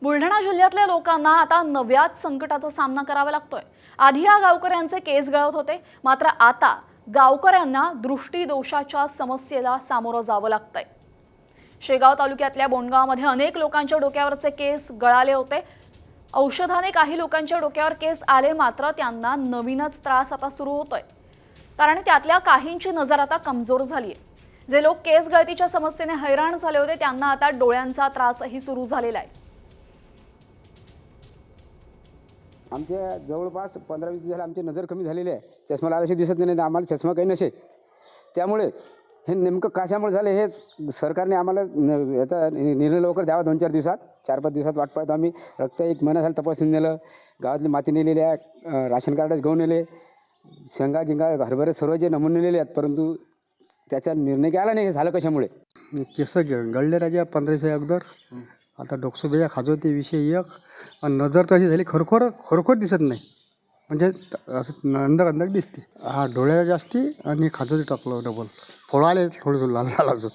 बुलढाणा जिल्ह्यातल्या लोकांना आता नव्याच संकटाचा सामना करावा लागतोय। आधी या गावकऱ्यांचे केस गळत होते, मात्र आता गावकऱ्यांना दृष्टी दोषाच्या समस्येला सामोरं जावं लागतंय। शेगाव तालुक्यातल्या बोंडगावमध्ये अनेक लोकांच्या डोक्यावरचे केस गळाले होते। औषधाने काही लोकांच्या डोक्यावर केस आले, मात्र त्यांना नवीनच त्रास आता सुरू होतोय, कारण त्यातल्या काहींची नजर आता कमजोर झाली आहे। जे लोक केस गळतीच्या समस्येने हैराण झाले होते, त्यांना आता डोळ्यांचा त्रासही सुरू झालेला आहे। आमच्या जवळपास 15-20 दिवस झाले आमची नजर कमी झालेली आहे। चष्मा लावायची दिसत नाही, आम्हाला चष्मा काही नसे। त्यामुळे हे नेमकं कशामुळे झाले हे सरकारने आम्हाला याचा निर्णय लवकर द्यावा। 2-4 दिवसात 4-5 दिवसात वाट पाहतो आम्ही। रक्त एक महिना झाला तपासून नेलं, गावातली माती नेलेली आहे, राशन कार्डच घेऊन नेले, शेंगा गिंगा हरभरे सर्व जे नमुने नेले आहेत, परंतु त्याचा निर्णय काय आला नाही। हे झालं कशामुळे? केस गळले राजा 15 अगोदर। आता डोकसोबेच्या खाजवते विषय एक, आणि नजर तर अशी झाली खरोखर दिसत नाही, म्हणजे असं अंदर दिसते। हा डोळ्याला जास्ती आणि खाजवते टाकलं डबल, फोडाले थोडं लाल लाल अजून।